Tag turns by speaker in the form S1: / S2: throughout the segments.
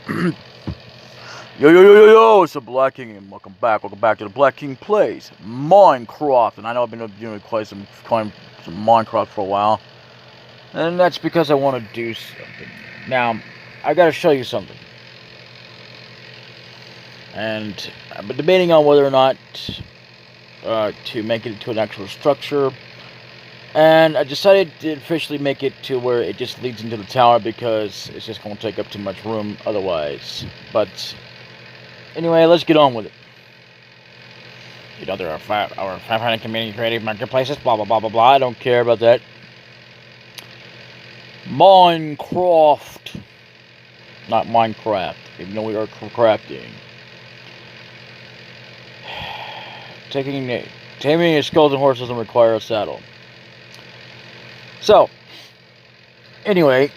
S1: Yo, it's DaBLackKing, and welcome back to the DaBLackKing Plays Minecraft. And I know I've been doing some Minecraft for a while, and that's because I want to do something. Now, I gotta show you something. And I've been debating on whether or not to make it into an actual structure. And I decided to officially make it to where it just leads into the tower because it's just going to take up too much room otherwise. But anyway, let's get on with it. You know, there are 500 community creative marketplaces, blah, blah, blah, blah, blah. I don't care about that. M.Croft. Not Minecraft, even though we are crafting. Taming a skeleton horse doesn't require a saddle. So, anyway,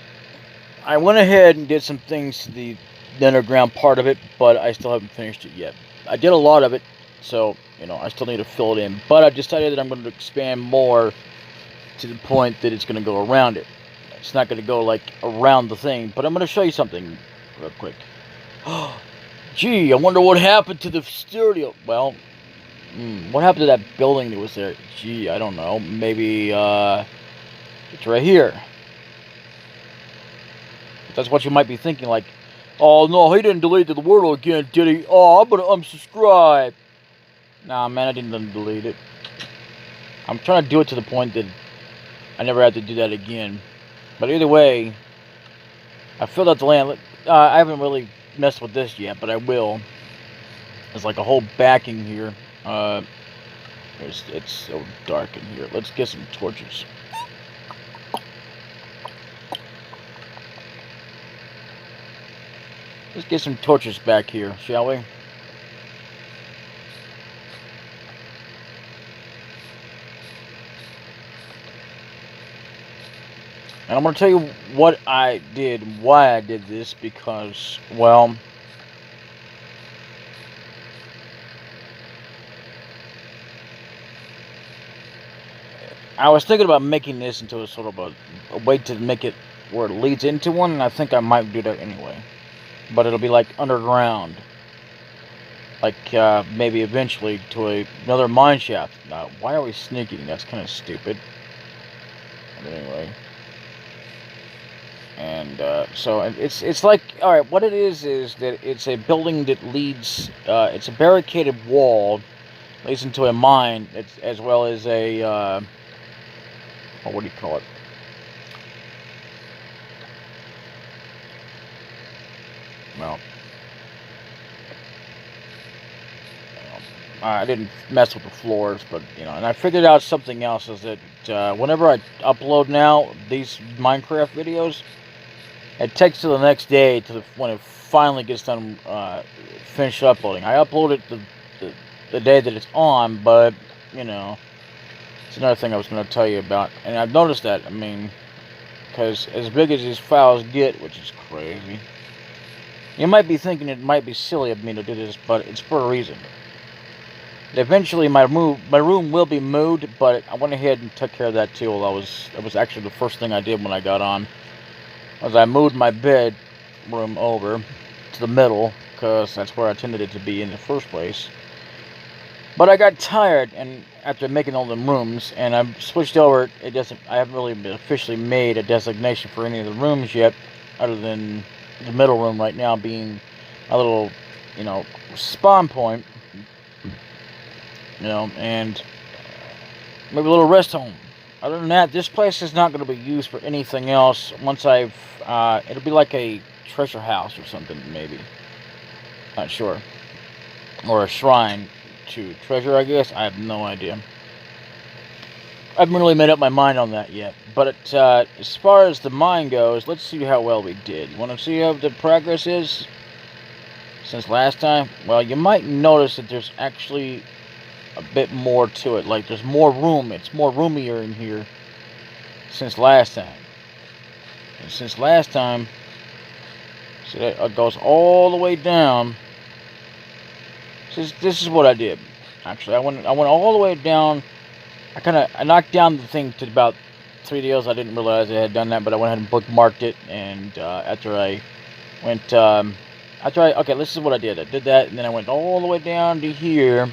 S1: I went ahead and did some things to the underground part of it, but I still haven't finished it yet. I did a lot of it, so, you know, I still need to fill it in. But I've decided that I'm going to expand more to the point that it's going to go around it. It's not going to go, like, around the thing, but I'm going to show you something real quick. Gee, I wonder what happened to the studio. Well, what happened to that building that was there? Gee, I don't know. Maybe, it's right here. That's what you might be thinking, like, oh no, he didn't delete the world again, did he? Oh, I'm gonna unsubscribe. Nah, man, I didn't delete it. I'm trying to do it to the point that I never have to do that again. But either way, I filled out the land. I haven't really messed with this yet, but I will. There's like a whole backing here. It's so dark in here. Let's get some torches. Let's get some torches back here, shall we? And I'm going to tell you what I did and why I did this, because, well, I was thinking about making this into a sort of a way to make it where it leads into one, and I think I might do that anyway. But it'll be like underground, like maybe eventually to another mine shaft. Now, why are we sneaking? That's kind of stupid. But anyway, and so it's like, all right, what it is that it's a building that leads. It's a barricaded wall, leads into a mine. It's as well as a what do you call it? Well, I didn't mess with the floors, but, you know, and I figured out something else is that whenever I upload now these Minecraft videos, it takes till the next day when it finally gets done, finished uploading. I upload it the day that it's on, but, you know, it's another thing I was going to tell you about. And I've noticed that, I mean, because as big as these files get, which is crazy, you might be thinking it might be silly of me to do this, but it's for a reason. Eventually, my room will be moved, but I went ahead and took care of that too. That was actually the first thing I did when I got on. Was I moved my bedroom over to the middle, because that's where I intended it to be in the first place. But I got tired, and after making all the rooms, and I've switched over. I haven't really officially made a designation for any of the rooms yet, other than the middle room right now being a little, you know, spawn point, you know, and maybe a little rest home. Other than that, this place is not going to be used for anything else. Once it'll be like a treasure house or something, maybe. Not sure. Or a shrine to treasure, I guess. I have no idea. I haven't really made up my mind on that yet. But as far as the mine goes, let's see how well we did. You want to see how the progress is since last time? Well, you might notice that there's actually a bit more to it. Like, there's more room. It's more roomier in here since last time. And since last time, see, it goes all the way down. This is what I did. Actually, I went all the way down. I knocked down the thing to about 3 deals. I didn't realize I had done that, but I went ahead and bookmarked it. And after I went I tried. Okay, this is what I did. I did that, and then I went all the way down to here.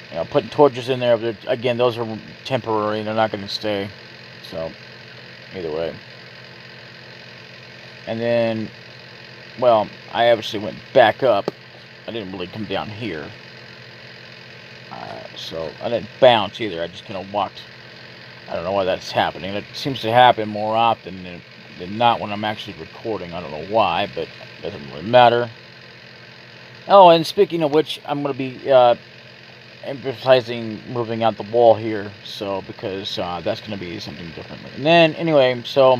S1: You know, putting torches in there. But again, those are temporary. They're not going to stay. So, either way. And then, well, I obviously went back up. I didn't really come down here. So, I didn't bounce either. I just kind of walked. I don't know why that's happening. It seems to happen more often than not when I'm actually recording. I don't know why, but it doesn't really matter. Oh, and speaking of which, I'm going to be emphasizing moving out the wall here. So, because that's going to be something differently. And then, anyway, so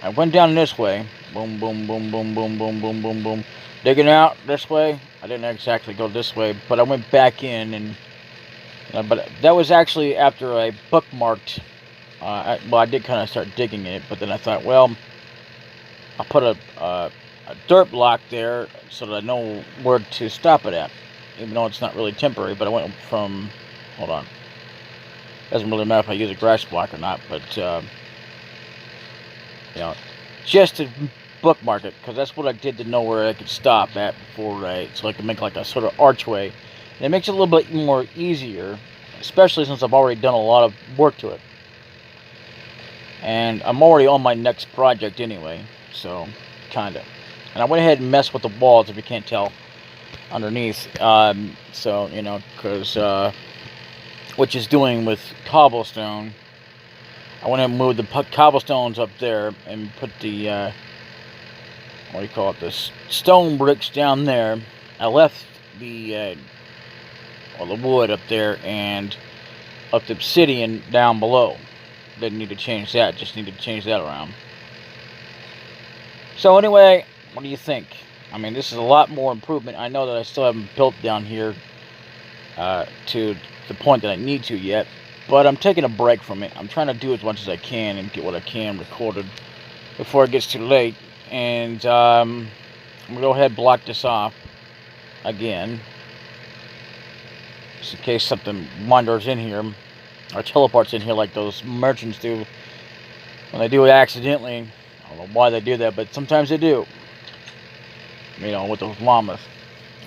S1: I went down this way. Boom, boom, boom, boom, boom, boom, boom, boom, boom. Digging out this way. I didn't exactly go this way, but I went back in, and but that was actually after I bookmarked. Well, I did kind of start digging it, but then I thought, well, I'll put a dirt block there so that I know where to stop it at, even though it's not really temporary. But I went from, hold on, doesn't really matter if I use a grass block or not, but you know, just to bookmark it, because that's what I did to know where I could stop at before so I could make like a sort of archway. And it makes it a little bit more easier, especially since I've already done a lot of work to it. And I'm already on my next project anyway, so kinda. And I went ahead and messed with the walls, if you can't tell, underneath. So, you know, because which is doing with cobblestone. I went ahead and moved the cobblestones up there and put the what do you call it, the stone bricks down there. I left the wood up there and up the obsidian down below. Didn't need to change that, just needed to change that around. So anyway, what do you think? I mean, this is a lot more improvement. I know that I still haven't built down here to the point that I need to yet, but I'm taking a break from it. I'm trying to do as much as I can and get what I can recorded before it gets too late. And I'm going to go ahead and block this off again, just in case something wanders in here, or teleports in here like those merchants do when they do it accidentally. I don't know why they do that, but sometimes they do. You know, with those llamas.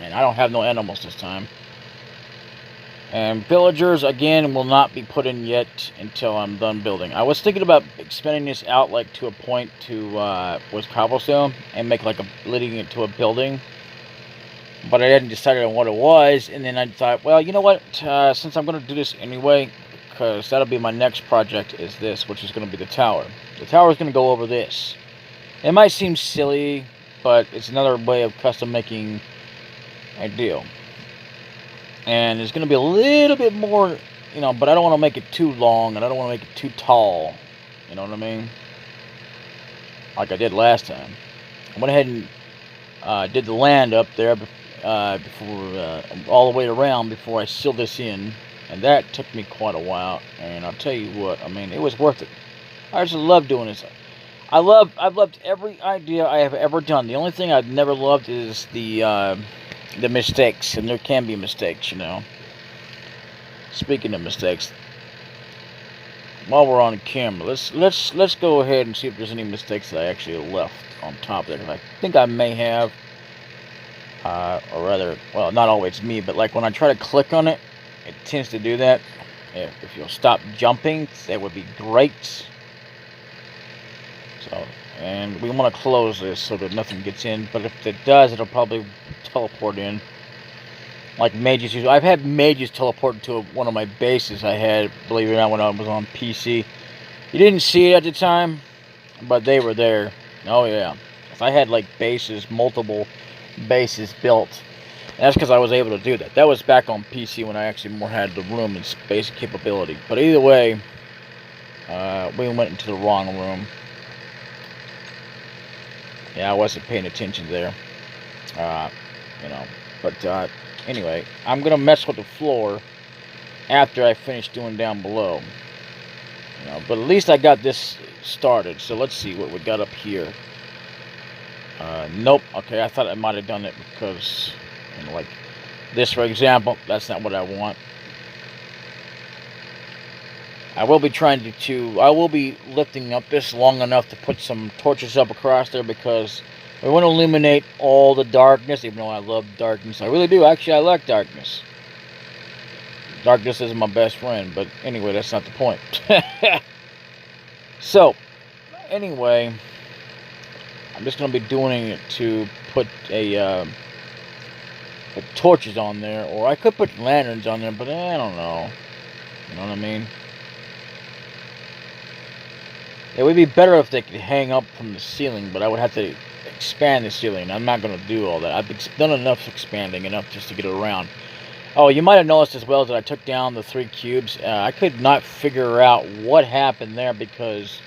S1: And I don't have no animals this time. And villagers, again, will not be put in yet until I'm done building. I was thinking about expanding this out like to a point to with cobblestone and make like leading it to a building. But I hadn't decided on what it was. And then I thought, well, you know what? Since I'm going to do this anyway, because that'll be my next project, is this, which is going to be the tower. The tower is going to go over this. It might seem silly, but it's another way of custom making a deal. And it's going to be a little bit more, you know, but I don't want to make it too long, and I don't want to make it too tall. You know what I mean? Like I did last time. I went ahead and did the land up there before, all the way around before I sealed this in. And that took me quite a while. And I'll tell you what, I mean, it was worth it. I just love doing this. I've loved every idea I have ever done. The only thing I've never loved is the mistakes, and there can be mistakes, you know. Speaking of mistakes, while we're on camera, let's go ahead and see if there's any mistakes that I actually left on top there. Because I think I may have, or rather, well, not always me, but like when I try to click on it, it tends to do that. If you'll stop jumping, that would be great. So, and we want to close this so that nothing gets in, but if it does, it'll probably teleport in. Like mages usually. I've had mages teleport to one of my bases I had, believe it or not, when I was on PC. You didn't see it at the time, but they were there. Oh yeah. If I had like bases, multiple bases built, that's because I was able to do that. That was back on PC when I actually more had the room and space capability. But either way, we went into the wrong room. Yeah, I wasn't paying attention there. You know, but anyway, I'm gonna mess with the floor after I finish doing down below. You know, but at least I got this started. So let's see what we got up here. Nope. Okay, I thought I might have done it because, you know, like this, for example, that's not what I want. I will be trying I will be lifting up this long enough to put some torches up across there, because we want to illuminate all the darkness, even though I love darkness. I really do. Actually, I like darkness. Darkness is my best friend, but anyway, that's not the point. So, anyway, I'm just going to be doing it to put put torches on there, or I could put lanterns on there, but I don't know. You know what I mean? It would be better if they could hang up from the ceiling, but I would have to expand the ceiling. I'm not going to do all that. I've done enough expanding, enough just to get it around. Oh, you might have noticed as well that I took down the 3 cubes. I could not figure out what happened there, because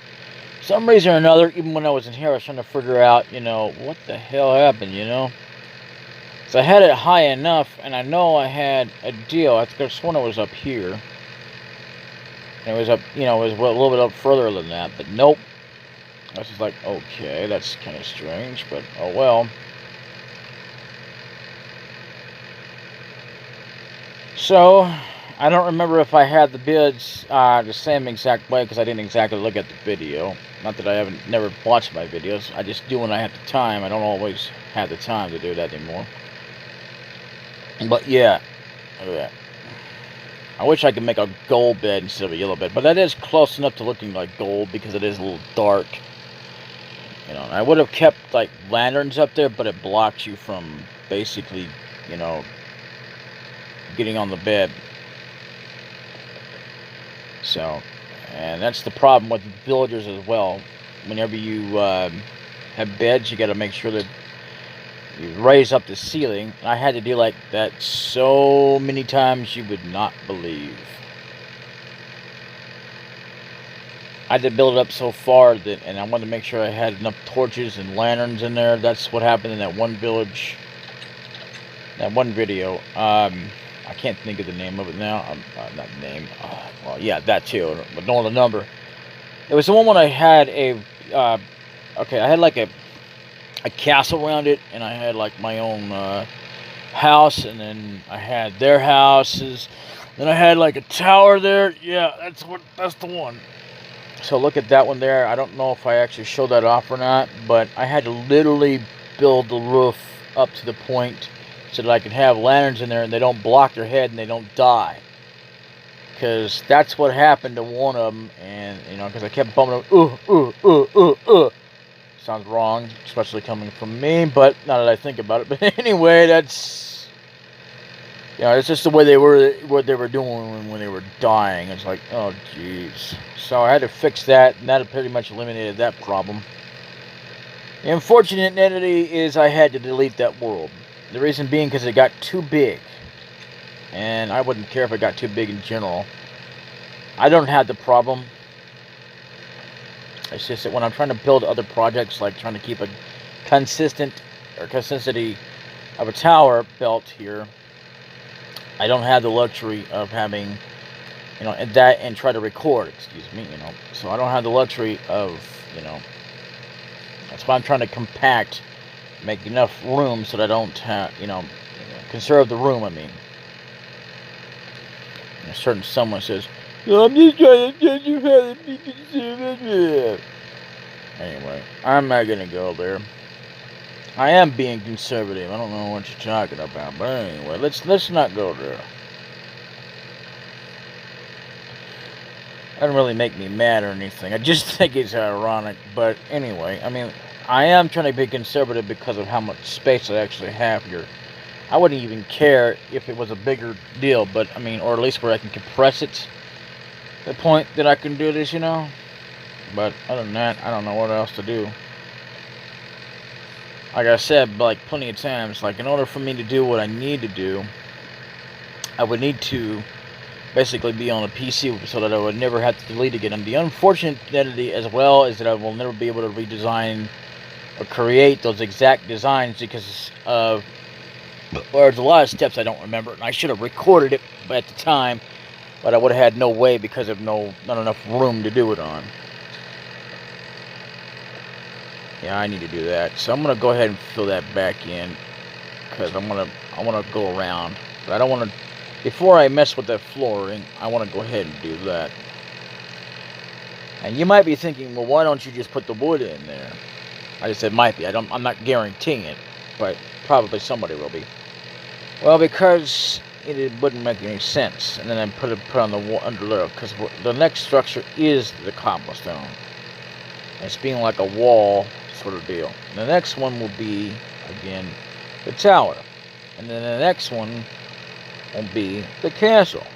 S1: for some reason or another, even when I was in here, I was trying to figure out, you know, what the hell happened, you know? So I had it high enough, and I know I had a deal. I could have sworn it was up here. And it was up, you know, it was a little bit up further than that, but nope. I was just like, okay, that's kind of strange, but oh well. So, I don't remember if I had the bids the same exact way, because I didn't exactly look at the video. Not that I never watched my videos. I just do when I have the time. I don't always have the time to do that anymore. But yeah, look at that. I wish I could make a gold bed instead of a yellow bed, but that is close enough to looking like gold, because it is a little dark. You know, I would have kept like lanterns up there, but it blocks you from basically, you know, getting on the bed. So, and that's the problem with villagers as well. Whenever you have beds, you got to make sure that you raise up the ceiling. I had to do like that so many times you would not believe. I had to build it up so far that, and I wanted to make sure I had enough torches and lanterns in there. That's what happened in that one village, that one video. I can't think of the name of it now. Not the name. Well, yeah, that too. But don't know the number. It was the one when I had a. Okay, I had like a castle around it, and I had like my own house, and then I had their houses. Then I had like a tower there. Yeah, that's the one. So look at that one there. I don't know if I actually showed that off or not, but I had to literally build the roof up to the point so that I could have lanterns in there and they don't block their head and they don't die. Because that's what happened to one of them, and you know, because I kept bumping them. Sounds wrong, especially coming from me, but now that I think about it. But anyway, that's, you know, it's just the way they were, what they were doing when they were dying. It's like, oh jeez. So I had to fix that, and that pretty much eliminated that problem. The unfortunate entity is I had to delete that world. The reason being because it got too big. And I wouldn't care if it got too big in general. I don't have the problem. It's just that when I'm trying to build other projects, like trying to keep a consistency of a tower built here, I don't have the luxury of having, you know, and try to record, excuse me, you know. So I don't have the luxury of, you know, that's why I'm trying to compact, make enough room so that I don't have, you know, conserve the room, I mean. A certain someone says, "Well, I'm just trying to tell you how to be conservative." Anyway, I'm not gonna go there. I am being conservative. I don't know what you're talking about, but anyway, let's not go there. That doesn't really make me mad or anything. I just think it's ironic. But anyway, I mean, I am trying to be conservative because of how much space I actually have here. I wouldn't even care if it was a bigger deal, but I mean, or at least where I can compress it. The point that I can do this, you know. But other than that, I don't know what else to do. Like I said, like plenty of times, like in order for me to do what I need to do, I would need to basically be on a PC so that I would never have to delete again. And the unfortunate entity as well is that I will never be able to redesign or create those exact designs because of, well, there's a lot of steps I don't remember, and I should have recorded it at the time, but I would have had no way because of not enough room to do it on. Yeah, I need to do that. So I'm gonna go ahead and fill that back in because I wanna go around. But I don't want to. Before I mess with that flooring, I want to go ahead and do that. And you might be thinking, well, why don't you just put the wood in there? I just said might be. I'm not guaranteeing it, but probably somebody will be. Well, because it wouldn't make any sense. And then I put on the under there, because the next structure is the cobblestone. And it's being like a wall sort of deal. And the next one will be, again, the tower. And then the next one will be the castle.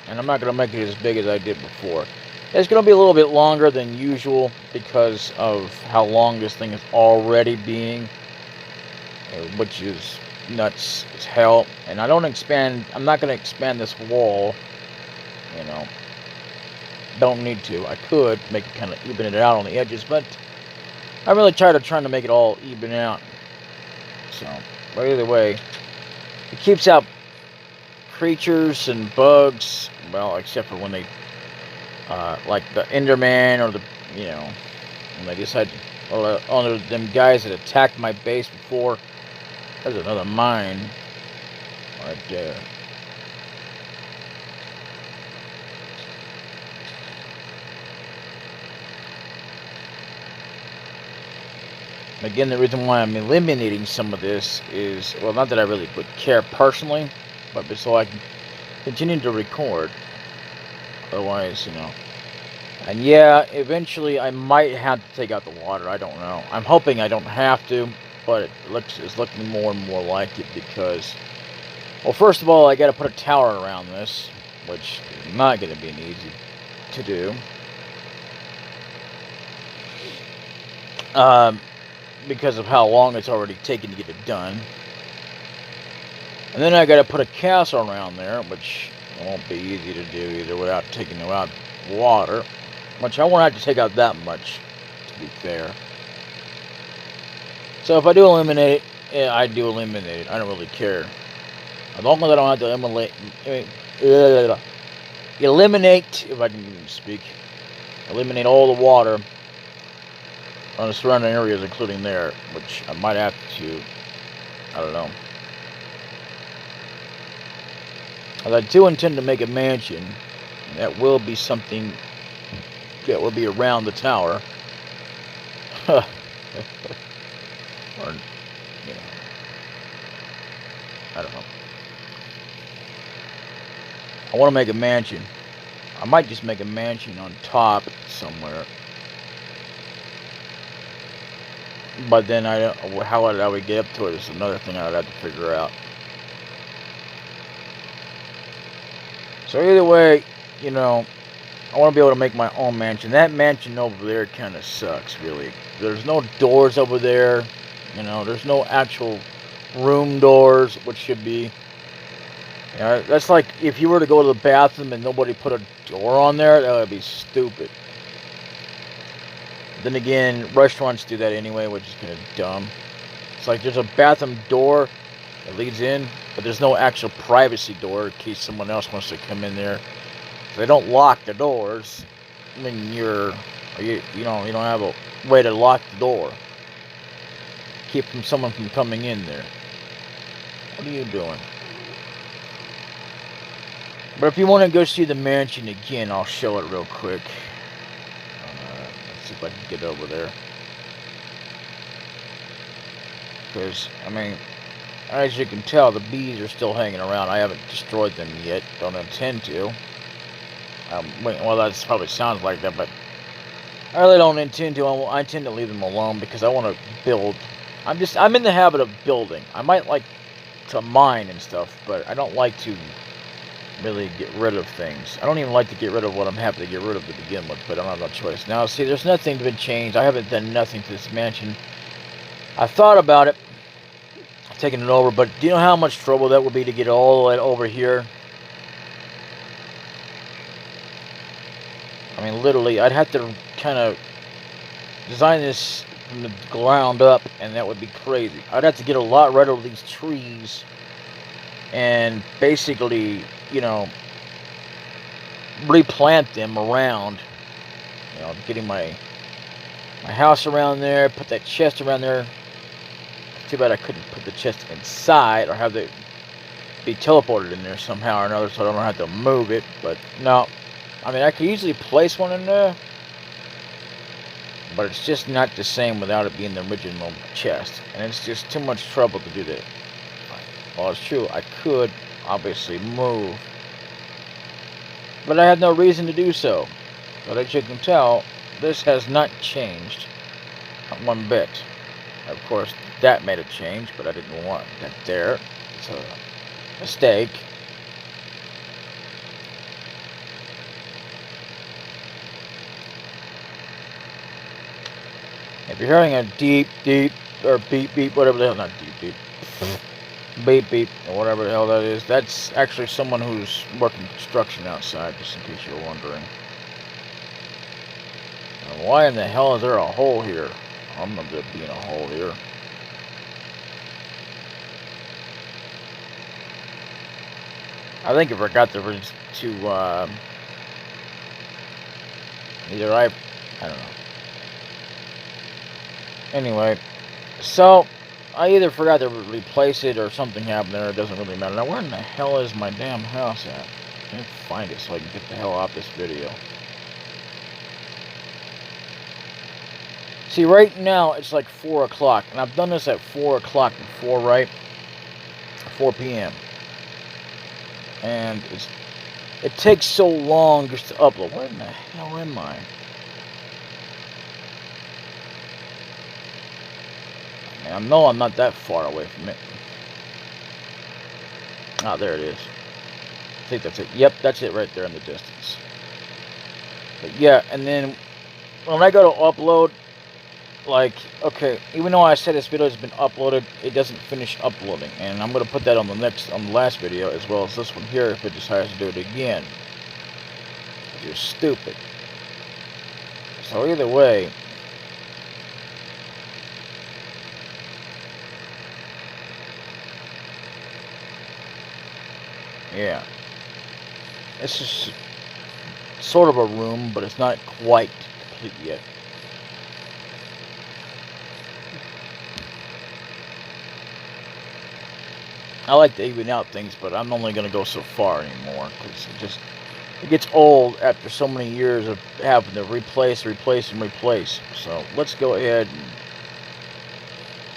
S1: And I'm not going to make it as big as I did before. It's going to be a little bit longer than usual because of how long this thing is already being, which is nuts as hell. And I'm not going to expand this wall, you know. Don't need to. I could make it kind of even it out on the edges, but I really trying to make it all even out. So, but either way, it keeps out creatures and bugs, well, except for when they like the Enderman or the, you know, when they decide to, or them guys that attacked my base before. There's another mine right there. Again, the reason why I'm eliminating some of this is, well, not that I really would care personally, but so I can continue to record. Otherwise, you know. And yeah, eventually I might have to take out the water. I don't know. I'm hoping I don't have to, but it's looking more and more like it because, well, first of all, I got to put a tower around this, which is not going to be easy to do. Because of how long it's already taken to get it done. And then I got to put a castle around there, which won't be easy to do either without taking out water. Which I won't have to take out that much, to be fair. So if I do eliminate it, yeah, I do eliminate it. I don't really care. As long as I don't have to eliminate, if I can even speak, eliminate all the water on the surrounding areas, including there, which I might have to, I don't know. As I do intend to make a mansion, and that will be something that will be around the tower. Or, you know, I don't know. I want to make a mansion. I might just make a mansion on top somewhere. But then how I would get up to it is another thing I'd have to figure out. So either way, you know, I want to be able to make my own mansion. That mansion over there kind of sucks, really. There's no doors over there. You know, there's no actual room doors, which should be. You know, that's like if you were to go to the bathroom and nobody put a door on there, that would be stupid. Then again, restaurants do that anyway, which is kind of dumb. It's like there's a bathroom door that leads in, but there's no actual privacy door in case someone else wants to come in there. So they don't lock the doors. I mean, you don't have a way to lock the door. Keep someone from coming in there. What are you doing? But if you want to go see the mansion again, I'll show it real quick. Let's see if I can get over there. Because, I mean, as you can tell, the bees are still hanging around. I haven't destroyed them yet. Don't intend to. Well, that probably sounds like that, but I really don't intend to. I intend to leave them alone because I want to build. I'm in the habit of building. I might like to mine and stuff, but I don't like to really get rid of things. I don't even like to get rid of what I'm happy to get rid of to begin with, but I don't have no choice. Now, see, there's nothing been changed. I haven't done nothing to this mansion. I thought about it, taking it over, but do you know how much trouble that would be to get all the way over here? I mean, literally, I'd have to kind of design this from the ground up, and that would be crazy. I'd have to get a lot rid of these trees and basically, you know, replant them around, you know, getting my house around there, put that chest around there. Too bad I couldn't put the chest inside or have it be teleported in there somehow or another so I don't have to move it, but no. I mean, I could easily place one in there, but it's just not the same without it being the original chest, and it's just too much trouble to do that. Well, it's true, I could obviously move, but I have no reason to do so. But as you can tell, this has not changed, not one bit. Of course, that made a change, but I didn't want that there. It's a mistake. If you're hearing a deep, or beep, beep, whatever the hell, not deep, beep, beep, beep, or whatever the hell that is, that's actually someone who's working construction outside, just in case you're wondering. Now, why in the hell is there a hole here? I don't remember there being a hole here. I think I forgot to either I don't know. Anyway, so I either forgot to replace it or something happened there. It doesn't really matter. Now, where in the hell is my damn house at? I can't find it so I can get the hell off this video. See, right now it's like 4 o'clock, and I've done this at 4 o'clock before, right? 4 p.m. And it takes so long just to upload. Where in the hell am I? I know I'm not that far away from it. Ah, there it is. I think that's it. Yep, that's it right there in the distance. But yeah, and then when I go to upload, like, okay, even though I said this video has been uploaded, it doesn't finish uploading. And I'm going to put that on the last video, as well as this one here, if it decides to do it again. You're stupid. So either way, yeah, this is sort of a room, but it's not quite complete yet. I like to even out things, but I'm only going to go so far anymore, because it gets old after so many years of having to replace. So let's go ahead and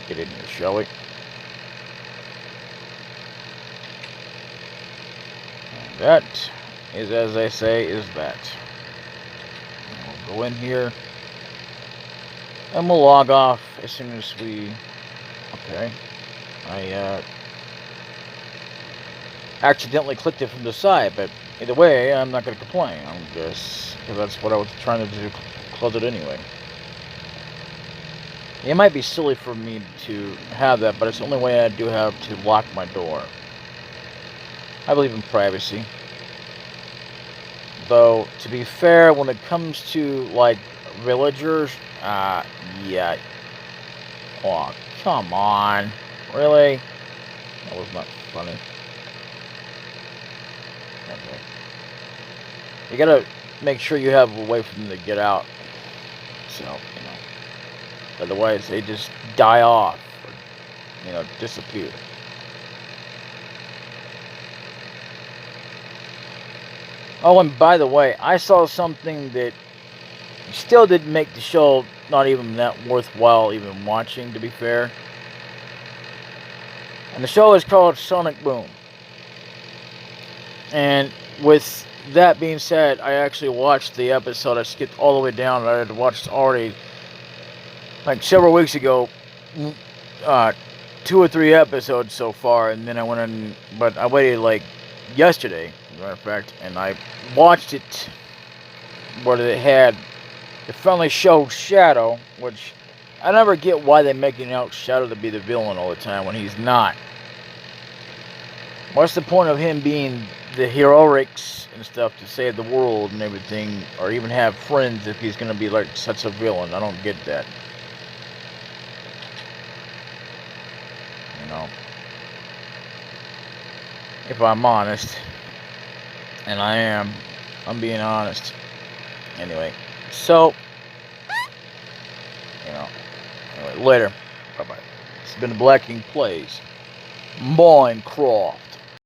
S1: get in here, shall we? That is, as they say, is that. And we'll go in here, and we'll log off as soon as we... Okay. I accidentally clicked it from the side, but either way, I'm not going to complain. I'm just... because that's what I was trying to do, close it anyway. It might be silly for me to have that, but it's the only way I do have to lock my door. I believe in privacy. Though, to be fair, when it comes to, like, villagers, yeah. Oh, come on. Really? That was not funny. Okay. You gotta make sure you have a way for them to get out. So, you know. Otherwise, they just die off. Or, you know, disappear. Oh, and by the way, I saw something that still didn't make the show not even that worthwhile even watching, to be fair. And the show is called Sonic Boom. And with that being said, I actually watched the episode. I skipped all the way down. I had watched already, like, several weeks ago, 2 or 3 episodes so far, and then I went in, but I waited, like, yesterday, as a matter of fact, and I watched it where it finally showed Shadow, which I never get why they're making out Shadow to be the villain all the time when he's not. What's the point of him being the heroics and stuff to save the world and everything, or even have friends if he's going to be like such a villain? I don't get that. You know, if I'm honest, and I'm being honest. Anyway, so, you know, anyway, later. Bye-bye. It's been DaBLackKing Plays M.Croft.